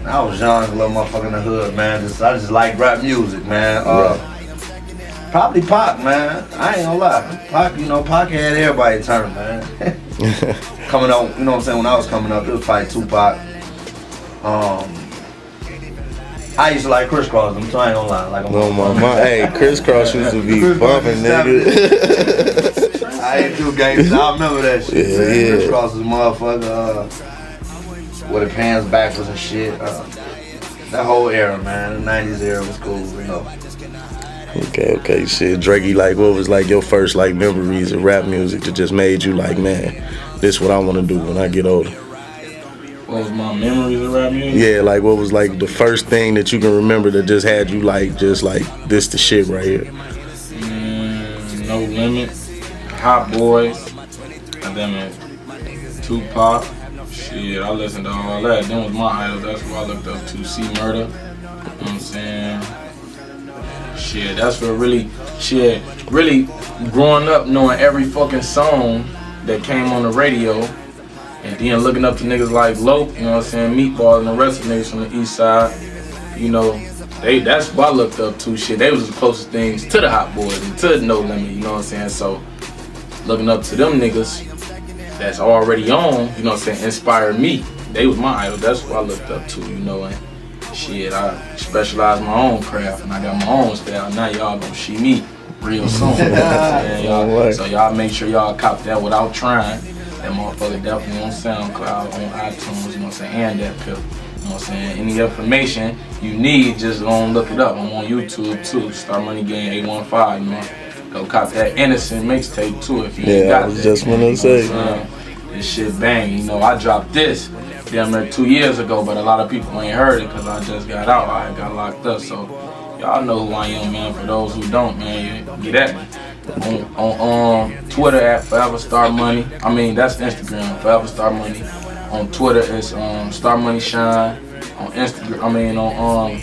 I was young, little motherfucker in the hood, man. I just like rap music, man. Probably Pac, man. I ain't gonna lie. Pac, Pac had everybody turning, man. Coming up, you know what I'm saying? When I was coming up, it was probably Tupac. I used to like crisscross them, so I ain't gonna lie. Like, hey, crisscross used to be bumping, nigga. I ain't too gangsta. I remember that shit. Yeah. Crisscross was motherfucker. With the pants backwards and shit. That whole era, man. The 90s era was cool, Okay, shit. Drakey, like, what was like your first like memories of rap music that just made you like, man, this is what I want to do when I get older? What was my memories of rap music? Yeah, like what was like the first thing that you can remember that just had you like, this the shit right here? No Limit, Hot Boys, and then Tupac. Shit, I listened to all that. Them was my idols. That's what I looked up to. C Murder. You know what I'm saying? Shit, that's what really growing up knowing every fucking song that came on the radio and then looking up to niggas like Lope, you know what I'm saying, Meatball and the rest of the niggas from the east side, that's what I looked up to. Shit, they was the closest things to the Hot Boys and to No Limit, you know what I'm saying? So looking up to them niggas that's already on, you know what I'm saying, inspired me. They was my idol, that's what I looked up to, and shit, I specialize in my own craft and I got my own style. Now y'all gonna see me real soon. You know what I'm saying? So y'all make sure y'all cop that without trying. That motherfucker definitely on SoundCloud, on iTunes, you know what I'm saying, and that pill. You know what I'm saying? Any information you need, just go and look it up. I'm on YouTube too, Star Money Game 815, man. Go cop that Innocent mixtape too if you ain't got that. I was just gonna say. This shit bang, I dropped this damn near 2 years ago, but a lot of people ain't heard it because I just got out. I got locked up, so y'all know who I am, man. For those who don't, man, you get at me. On Twitter at Forever Star Money. I mean, that's Instagram, Forever Star Money. On Twitter, it's Star Money Shine. On Instagram, on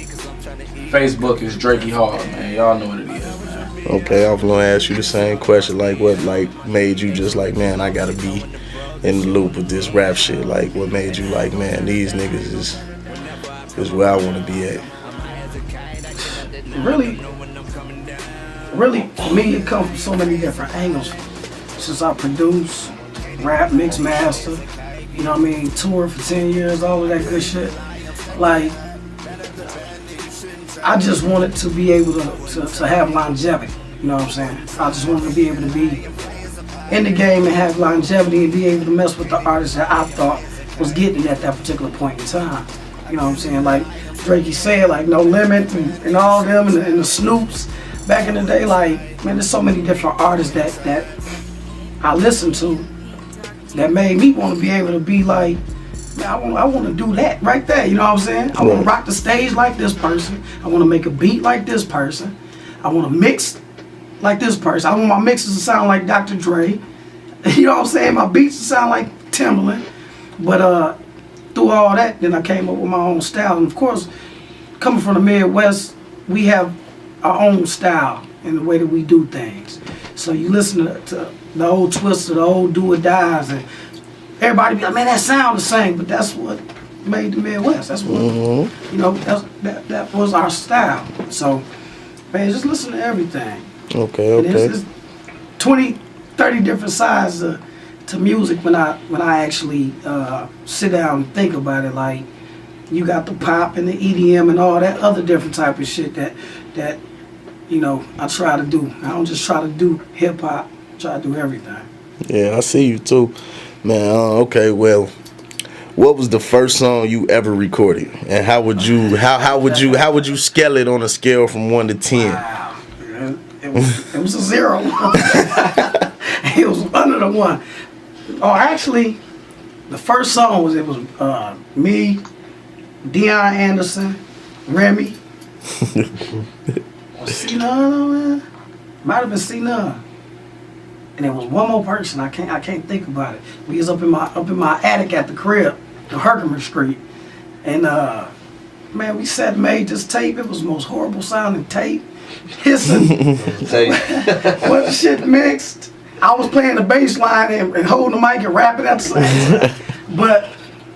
Facebook, it's Drakey Hard, man. Y'all know what it is, man. Okay, I'm gonna ask you the same question. Like, what made you just like, man, I gotta be in the loop with this rap shit? Like, what made you like, man, these niggas is where I want to be at? Really, for me, it comes from so many different angles. Since I produce, rap, mix, master, you know what I mean, tour for 10 years, all of that good shit. Like, I just wanted to be able to have longevity, you know what I'm saying? I just wanted to be able to be in the game and have longevity and be able to mess with the artists that I thought was getting at that particular point in time. You know what I'm saying? Like Drakey said, like No Limit and all them and the Snoops. Back in the day, like, man, there's so many different artists that I listened to that made me want to be able to be like, man, I want to do that right there, you know what I'm saying? I want to rock the stage like this person. I want to make a beat like this person. I want to mix like this person. I want my mixes to sound like Dr. Dre. You know what I'm saying? My beats to sound like Timbaland. But through all that, then I came up with my own style. And of course, coming from the Midwest, we have our own style in the way that we do things. So you listen to the old Twister, the old Do or Dies, and everybody be like, man, that sound the same, but that's what made the Midwest. That's what, that was our style. So, man, just listen to everything. Okay. And there's 20, 30 different sides to music when I actually sit down and think about it. Like, you got the pop and the EDM and all that other different type of shit that I try to do. I don't just try to do hip hop. I try to do everything. Yeah, I see you too, man. Okay, well, what was the first song you ever recorded, and how would you scale it on a scale from 1 to 10? Wow, it was a 0. It was under the 1. Oh, actually, the first song was me, Deion Anderson, Remy. C9, might have been C9, and there was one more person. I can't think about it. We was up in my attic at the crib, the Herkimer Street, and man, we sat and made this tape. It was the most horrible sounding tape, hissing. What shit mixed? I was playing the bass line and holding the mic and rapping at the same time. But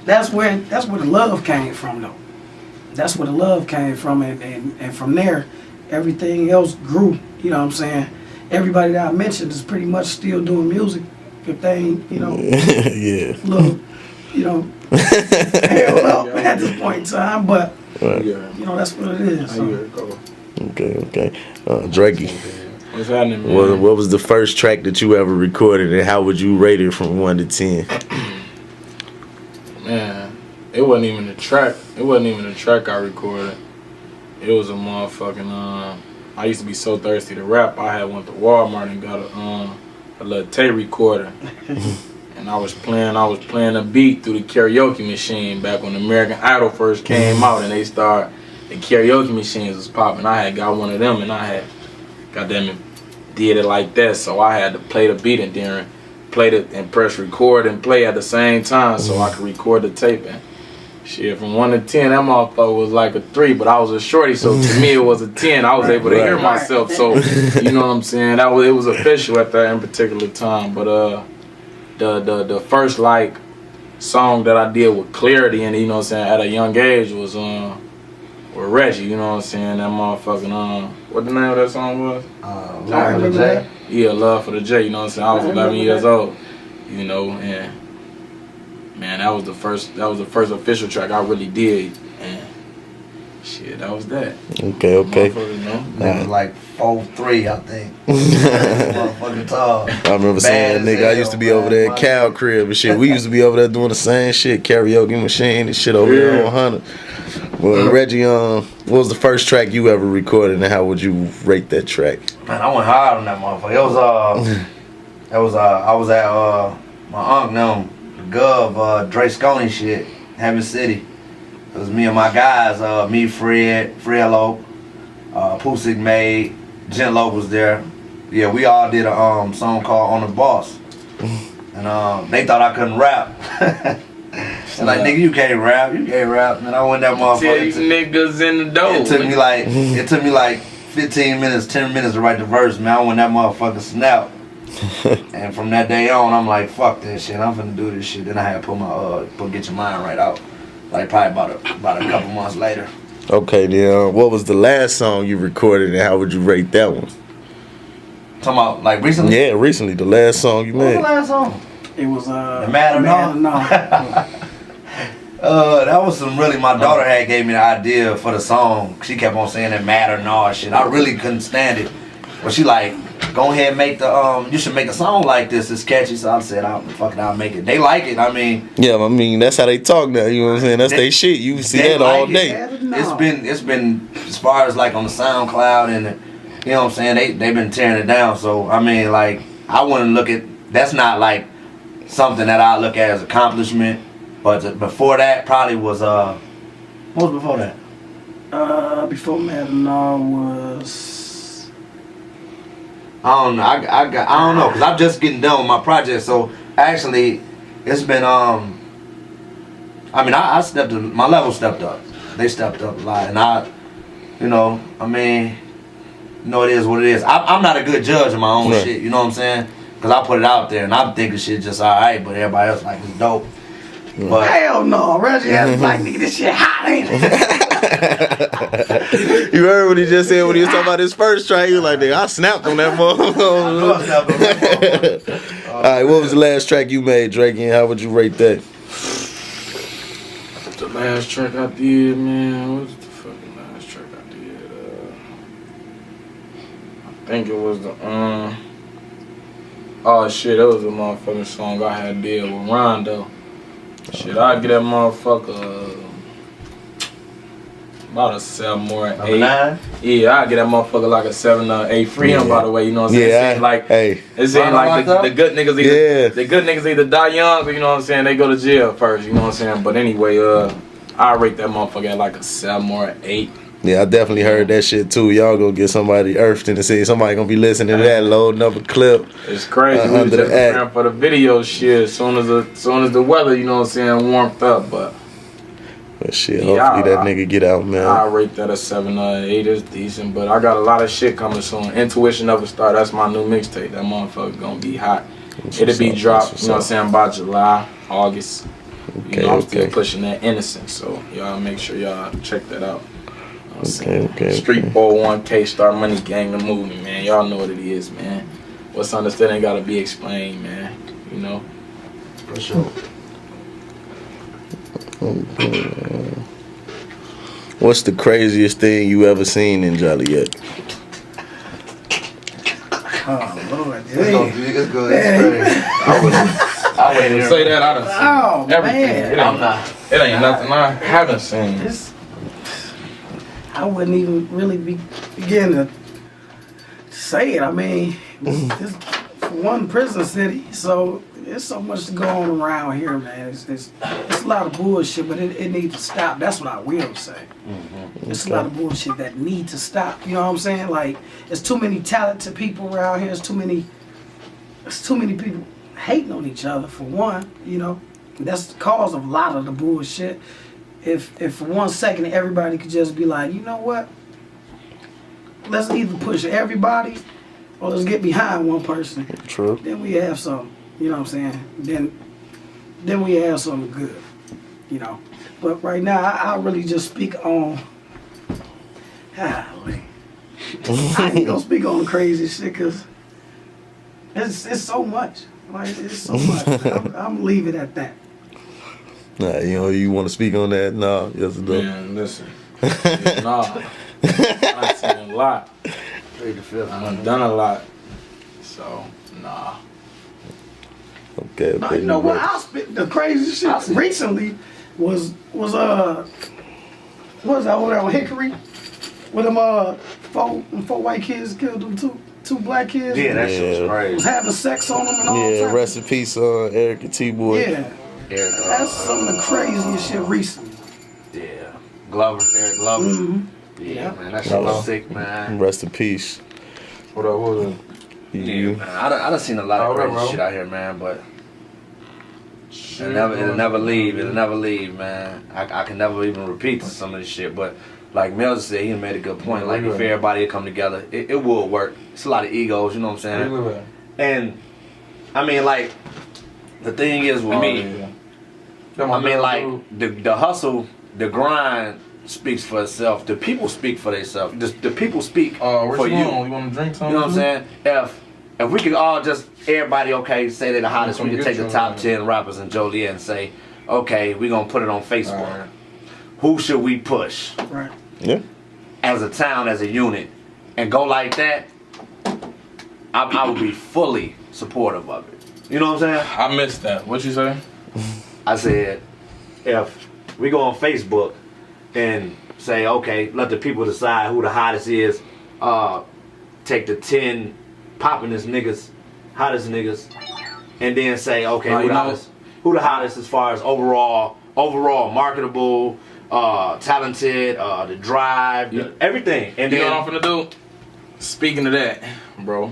that's where the love came from, though. That's where the love came from, and from there, everything else grew. You know what I'm saying? Everybody that I mentioned is pretty much still doing music. If they ain't, you know, yeah, little, you know, held up at this point in time. But right. you know, that's what it is. So. Okay. Drakey, what's happening, man? what was the first track that you ever recorded, and how would you rate it from 1 to 10? Man, it wasn't even a track. It wasn't even a track I recorded. It was a motherfucking. I used to be so thirsty to rap. I had went to Walmart and got a little tape recorder, and I was playing a beat through the karaoke machine back when American Idol first came out, and the karaoke machines was popping. I had got one of them, and I had goddamn it did it like that. So I had to play the beat and then play it and press record and play at the same time so I could record the tape. And shit, from 1 to 10, that motherfucker was like a 3, but I was a shorty, so to me it was a 10. I was able to hear myself, so you know what I'm saying. It was official at that in particular time. But the first like song that I did with clarity and you know what I'm saying at a young age was with Reggie. You know what I'm saying, that motherfucking what the name of that song was? Love for the J. Yeah, Love for the J. You know what I'm saying. I was 11 years old. You know, and man, that was the first official track I really did, and shit, that was that. Okay. That was like 4'3", I think. Motherfucking tall. I remember saying that nigga. I used to be over there at Cal crib and shit. We used to be over there doing the same shit, karaoke machine and shit over there on 100. Well, Reggie, what was the first track you ever recorded, and how would you rate that track? Man, I went hard on that motherfucker. I was at my aunt them. Gov, Dre Sconey shit, Hammond City. It was me and my guys, me, Fred Lope, Pusik May, Jen Lope was there. Yeah, we all did a song called On the Boss. And they thought I couldn't rap. And like, nigga, you can't rap. And I went that motherfucker. Tell these niggas in the door. It took me like 15 minutes, 10 minutes to write the verse, man. I went that motherfucker snap. And from that day on, I'm like, fuck that shit. I'm finna do this shit. Then I had to put Get Your Mind Right out. Like probably about a couple months later. Okay, then what was the last song you recorded, and how would you rate that one? Talking about like recently? Yeah, recently. The last song you made. What was the last song? It was The Matter Man? No. That was my daughter had gave me the idea for the song. She kept on saying that Matter and all shit. I really couldn't stand it. But she like, go ahead and make you should make a song like this. It's catchy. So I said, I'll make it. They like it. I mean. Yeah, I mean, that's how they talk now. You know what I'm saying? That's their shit. You see that all day. It's been as far as like on the SoundCloud and you know what I'm saying. They've been tearing it down. So I mean, like I wouldn't look at that's not like something that I look at as accomplishment. But before that probably was what was before that? Before Matter was. I don't know. I don't know because I'm just getting done with my project. So actually, it's been I mean, I stepped up. My level stepped up. They stepped up a lot, and it is what it is. I'm not a good judge of my own shit. You know what I'm saying? Because I put it out there, and I'm thinking shit just alright, but everybody else like it's dope. But hell no, Reggie has like, nigga, this shit hot, ain't it? You heard what he just said when he was talking about his first track. He was like, nigga, I snapped on that motherfucker. Alright, what was the last track you made, Drake, and how would you rate that? The last track I did, man, what was the fucking last track I did? I think it was the oh shit, that was a motherfucking song I had did with Rondo. Shit, I'd get that motherfucker about a 7 or 8. 9? Yeah, I'd get that motherfucker like a 7 or 8. Free him, by the way, you know what I'm saying? Yeah, It seems like, hey. it seems like the good niggas either die young or, you know what I'm saying, they go to jail first, you know what I'm saying? But anyway, I rate that motherfucker at like a 7 or 8. Yeah, I definitely heard that shit too. Y'all gonna get somebody earthed in the city. Somebody gonna be listening to that, loading up a clip. It's crazy. We was just preparing for the video shit as soon as the weather, you know what I'm saying, warmed up. But But shit, hopefully that nigga get out, man. I rate that a 7 or 8 is decent, but I got a lot of shit coming soon. Intuition of a Star, that's my new mixtape. That motherfucker gonna be hot. It'll be dropped, you know what I'm saying, by July, August. Okay, I'm still pushing that Innocent, so y'all make sure y'all check that out. Okay. Street Bowl 1K Star Money Gang, the movie, man. Y'all know what it is, man. What's understood ain't gotta be explained, man. You know? For sure. What's the craziest thing you ever seen in Joliet? Oh Lord, It's good. It's crazy. I wouldn't even say that. I done seen everything. Man. It ain't nothing I haven't seen. I wouldn't even really begin to say it. I mean, it's one prison city, so there's so much to go on around here, man. It's a lot of bullshit, but it needs to stop. That's what I will say. It's a lot of bullshit that need to stop. You know what I'm saying? Like, there's too many talented people around here. There's too many people hating on each other, for one. You know, that's the cause of a lot of the bullshit. If for 1 second everybody could just be like, you know what? Let's either push everybody or let's get behind one person. True. Then we have something. You know what I'm saying? Then we have something good. You know. But right now, I really just speak on. I ain't gonna speak on the crazy shit because it's so much. Like, it's so much. I'm gonna leave it at that. Nah, you want to speak on that? No, yes, no. Man, listen. Nah. I've seen a lot. I've done a lot. So, nah. Okay. No, you know what? I spit the crazy shit recently was what was that over there on Hickory? With them four white kids killed them two black kids. Yeah, that shit was crazy. Was having sex on them and all Yeah, that. rest in peace, Eric and T-Boy. Yeah. That's some of the craziest shit recently. Yeah. Eric Glover. Mm-hmm. Yeah, man, that shit was sick, man. Rest in peace. What was it? Yeah, man. I done seen a lot of crazy shit out here, man, but it'll never leave. It'll never leave, man. I can never even repeat some of this shit, but like Melza said, he made a good point. Like, if everybody would come together, it will work. It's a lot of egos, you know what I'm saying? And I mean, like, the thing is with me, I mean, like, the hustle, the grind speaks for itself. The people speak for themselves. The people speak for you. You want to drink something? You know what I'm saying? If we could all just, everybody, okay, say they're the hottest, we could take the top 10 rappers in Joliet and say, okay, we're going to put it on Facebook. Right. Who should we push? Right. Yeah. As a town, as a unit, and go like that, I would be fully supportive of it. You know what I'm saying? I missed that. What you say? I said, if we go on Facebook and say, okay, let the people decide who the hottest is, take the 10 poppin'est niggas, hottest niggas, and then say, okay, who the hottest as far as overall marketable, talented, the drive, everything. And you then, know what I'm finna do? Speaking of that, bro,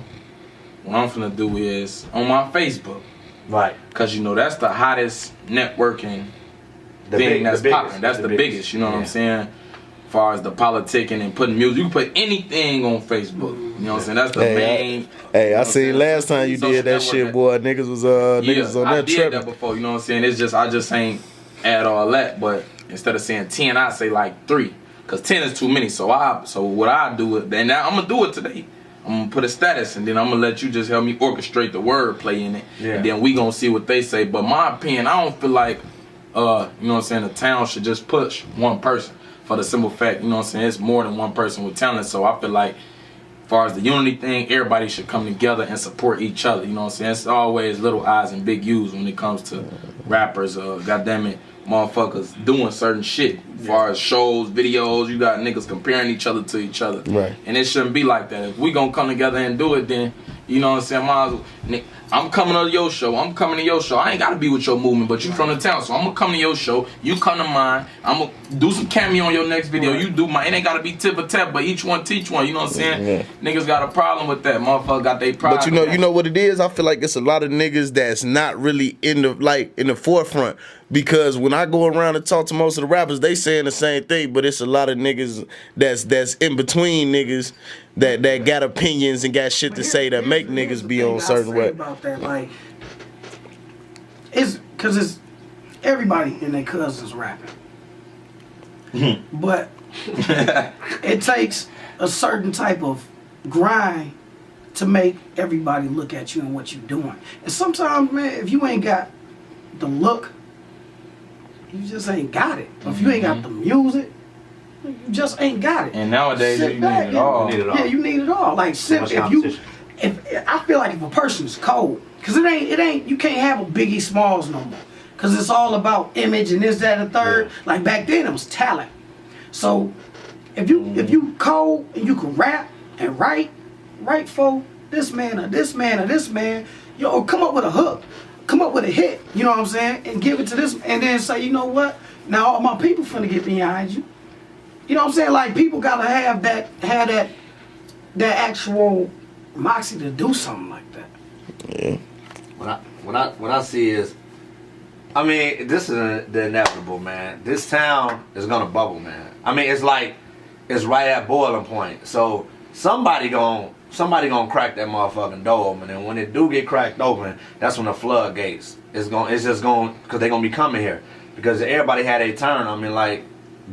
what I'm finna do is on my Facebook. right? Cause you know that's the hottest networking thing that's popping. That's the biggest. You know what I'm saying? As far as the politicking and putting music, you can put anything on Facebook. You know what I'm saying? That's the main. I seen last time you did that shit, boy. Niggas was niggas on that trip. I did that before. You know what I'm saying? It's just I just ain't add all that, but instead of saying 10, I say like 3, cause 10 is too many. So what I do is, and now I'm gonna do it today. I'm gonna put a status, and then I'm gonna let you just help me orchestrate the wordplay in it, and then we gonna see what they say. But my opinion, I don't feel like, you know what I'm saying, the town should just push one person for the simple fact, you know what I'm saying, it's more than one person with talent. So I feel like, as far as the unity thing, everybody should come together and support each other. You know what I'm saying? It's always little I's and big U's when it comes to rappers. Goddammit, motherfuckers doing certain shit. As far as shows, videos, you got niggas comparing each other to each other. Right. And it shouldn't be like that. If we gonna come together and do it, then, you know what I'm saying, might as well, I'm coming to your show. I'm coming to your show. I ain't gotta be with your movement, but you from the town, so I'm gonna come to your show. You come to mine. I'm gonna do some cameo on your next video. You do mine. It ain't gotta be tip for tap, but each one teach one. You know what I'm saying? Yeah. Niggas got a problem with that. Motherfucker got they pride. But you know what it is? I feel like it's a lot of niggas that's not really in the forefront. Because when I go around and talk to most of the rappers, they saying the same thing, but it's a lot of niggas that's in between niggas that got opinions and got shit to say that make niggas be on certain way. About that, like, it's because it's everybody and their cousins rapping, but it takes a certain type of grind to make everybody look at you and what you're doing. And sometimes, man, if you ain't got the look, you just ain't got it. If you ain't got the music, you just ain't got it. And nowadays you need it all. Yeah, you need it all. Like, if I feel like if a person's cold, because it ain't, you can't have a Biggie Smalls no more. Because it's all about image and this, that, and the third. Yeah. Like back then, it was talent. So if you cold and you can rap and write for this man or this man or this man, yo, come up with a hook. Come up with a hit, you know what I'm saying, and give it to this, and then say, you know what? Now all my people finna get behind you. You know what I'm saying? Like, people gotta have that actual moxie to do something like that. Yeah. What I see is, I mean, this is the inevitable, man. This town is gonna bubble, man. I mean, it's right at boiling point. So somebody gonna crack that motherfucking door open, and when it do get cracked open, that's when the floodgates it's just going, because they're gonna be coming here, because everybody had a turn. I mean, like,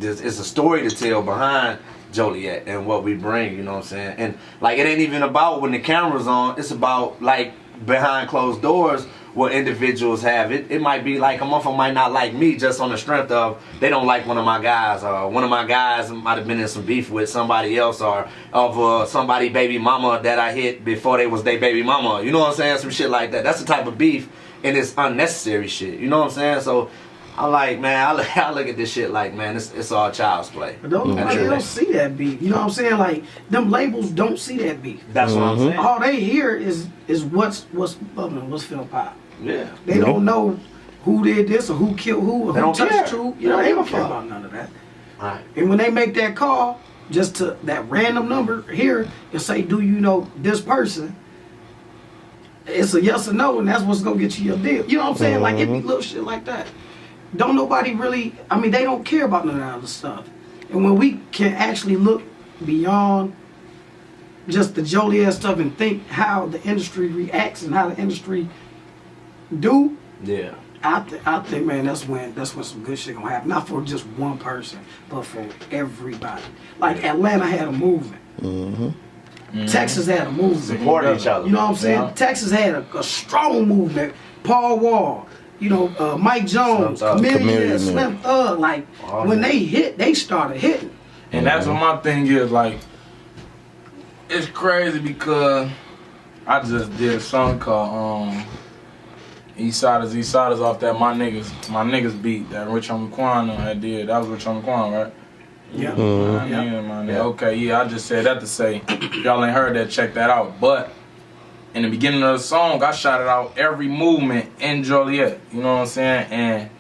it's a story to tell behind Joliet and what we bring, you know what I'm saying? And like, it ain't even about when the camera's on, it's about like behind closed doors what individuals have. It might be like a motherfucker might not like me just on the strength of they don't like one of my guys, or one of my guys might have been in some beef with somebody else, or of somebody baby mama that I hit before they was their baby mama. You know what I'm saying? Some shit like that. That's the type of beef, and it's unnecessary shit. You know what I'm saying? So I'm like, man, I look at this shit like, man, it's all child's play. But they don't see that beef. You know what I'm saying? Like, them labels don't see that beef. That's what I'm saying. All they hear is what's bubbling, what's finna pop. Yeah. They don't know who did this or who killed who or They who don't care. touched who. You know, they don't care fuck about none of that. Right. And when they make that call, just to that random number here, and say, do you know this person? It's a yes or no, and that's what's gonna get you your deal. You know what I'm saying? Like, it be little shit like that. Don't nobody really, I mean, they don't care about none of that other stuff. And when we can actually look beyond just the Joliet stuff and think how the industry reacts and how the industry do, Yeah. I think, man, that's when some good shit gonna happen. Not for just one person, but for everybody. Like, Atlanta had a movement. Texas had a movement. Support each other. You know what I'm saying? Yeah. Texas had a strong movement. Paul Wall, you know, Mike Jones, Chameleon, Slim Thug. Like, when they hit, they started hitting. And that's what my thing is, like, it's crazy because I just did a song called Eastsiders off that my niggas beat that Rich Homie Quan I did. That was Rich Homie Quan, right? Yeah. Yeah. Okay, yeah, I just said that to say, if y'all ain't heard that, check that out. But in the beginning of the song, I shouted out every movement in Joliet, you know what I'm saying? And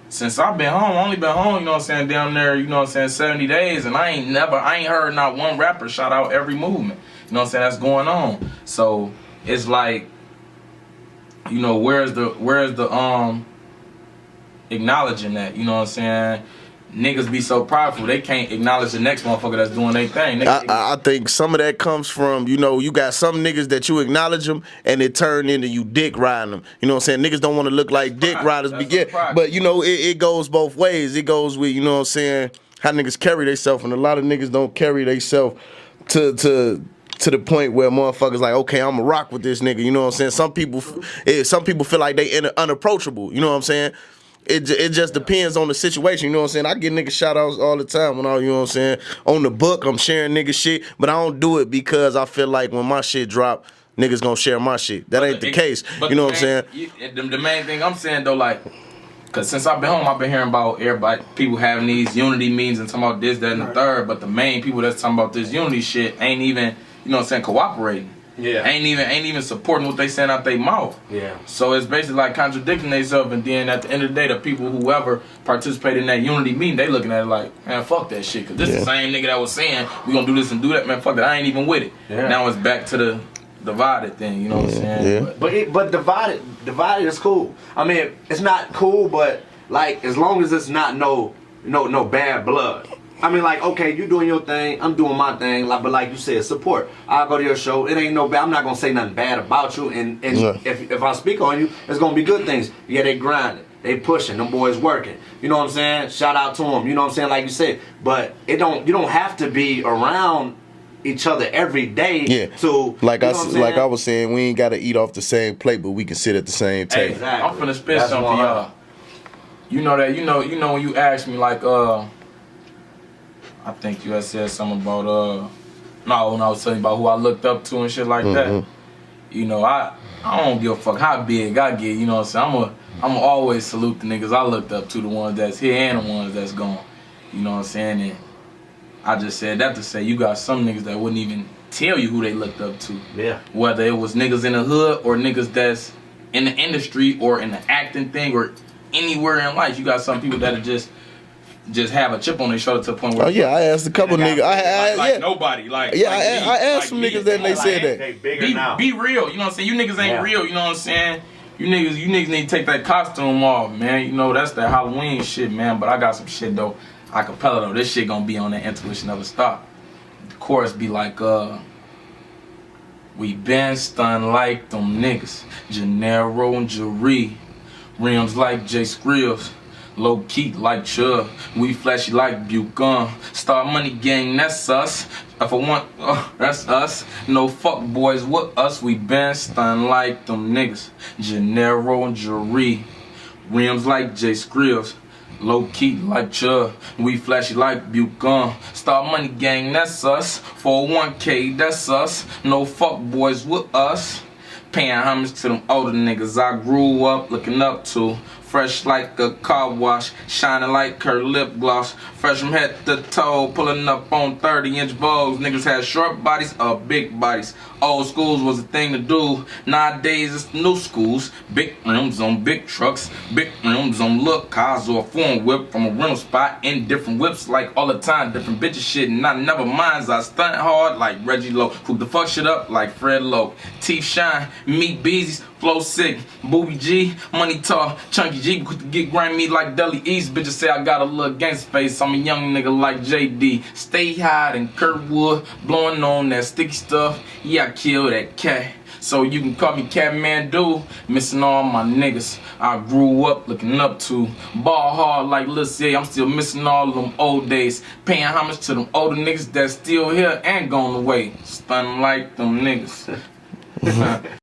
since I've been home, only been home, you know what I'm saying, down there, you know what I'm saying, 70 days, and I ain't heard not one rapper shout out every movement, you know what I'm saying, that's going on. So it's like, you know, where's the acknowledging that, you know what I'm saying? Niggas be so prideful, they can't acknowledge the next motherfucker that's doing their thing. I think some of that comes from, you know, you got some niggas that you acknowledge them and it turn into you dick riding them. You know what I'm saying? Niggas don't want to look like dick riders, but you know, it goes both ways. It goes with, you know what I'm saying, how niggas carry themselves, and a lot of niggas don't carry themselves to the point where motherfuckers like, okay, I'ma rock with this nigga. You know what I'm saying? Some people feel like they unapproachable. You know what I'm saying? It just depends on the situation, you know what I'm saying? I get niggas shout outs all the time when you know what I'm saying? On the book, I'm sharing nigga shit, but I don't do it because I feel like when my shit drop, niggas gonna share my shit. That ain't the case. You know what I'm saying? The main thing I'm saying though, like, cause since I've been home, I've been hearing about everybody, people having these unity meetings and talking about this, that, and the third, but the main people that's talking about this unity shit ain't even, you know what I'm saying, cooperating. Yeah. ain't even supporting what they saying out their mouth. Yeah. So it's basically like contradicting themselves, and then at the end of the day, the people whoever participated in that unity meeting, they looking at it like, man, fuck that shit, cause this is the same nigga that was saying we gonna do this and do that, man, fuck that, I ain't even with it. Yeah. Now it's back to the divided thing, you know what I'm saying? Yeah. But divided is cool. I mean, it's not cool, but like as long as it's not no bad blood. I mean, like, okay, you doing your thing, I'm doing my thing, like, but like you said, support. I'll go to your show. It ain't no bad. I'm not gonna say nothing bad about you. And if I speak on you, it's gonna be good things. Yeah, they grinding, they pushing, them boys working. You know what I'm saying? Shout out to them. You know what I'm saying? Like you said, but you don't have to be around each other every day. Yeah. To like I was saying, we ain't gotta eat off the same plate, but we can sit at the same table. Exactly. I'm finna spit something for y'all. You know that. You know when you asked me like I think you had said something about no, when I was telling you about who I looked up to and shit like that. You know, I don't give a fuck how big I get, you know what I'm saying? I'ma always salute the niggas I looked up to, the ones that's here and the ones that's gone. You know what I'm saying? And I just said that to say you got some niggas that wouldn't even tell you who they looked up to. Yeah. Whether it was niggas in the hood or niggas that's in the industry or in the acting thing or anywhere in life. You got some people that are just have a chip on their shoulder to the point where I asked a couple niggas. Like nobody. Like I asked some niggas that and they said that. They bigger now. Be real, you know what I'm saying? You niggas ain't real, you know what I'm saying? You niggas need to take that costume off, man. You know, that's that Halloween shit, man. But I got some shit though. Acapella though. This shit gonna be on the Intuition Never Stop. The chorus be like, we been stunned like them niggas. Gennaro and Jaree. Rims like J Skrills. Low key like Chubb, we flashy like Buchan. Star Money Gang, that's us. If I want, that's us. No fuck boys with us, we been stunned like them niggas. Gennaro and Jaree, rims like J Skrills. Low key like Chubb, we flashy like Buchan. Star Money Gang, that's us. 401k, that's us. No fuck boys with us. Paying homage to them older niggas I grew up looking up to. Fresh like a car wash, shining like her lip gloss. Fresh from head to toe, pulling up on 30-inch Vogues. Niggas had short bodies or big bodies. Old schools was a thing to do. Nowadays it's the new schools. Big rims on big trucks, big rims on little cars or a foreign whip from a rental spot. In different whips like all the time, different bitches shit. And I never minds, I stunt hard like Reggie Lowe. Hook the fuck shit up like Fred Lowe. Teeth shine, meat beezies, flow sick. Booby G, money tall, chunky G, quick to get grimy like Deli East. Bitches say I got a little gangsta face. I'm a young nigga like JD. Stay high in Kirkwood, blowing on that sticky stuff. Yeah, I kill that cat. So you can call me Catmandu. Missing all my niggas I grew up looking up to. Ball hard like Lil C. I'm still missing all of them old days. Paying homage to them older niggas that's still here and gone away. Stunning like them niggas.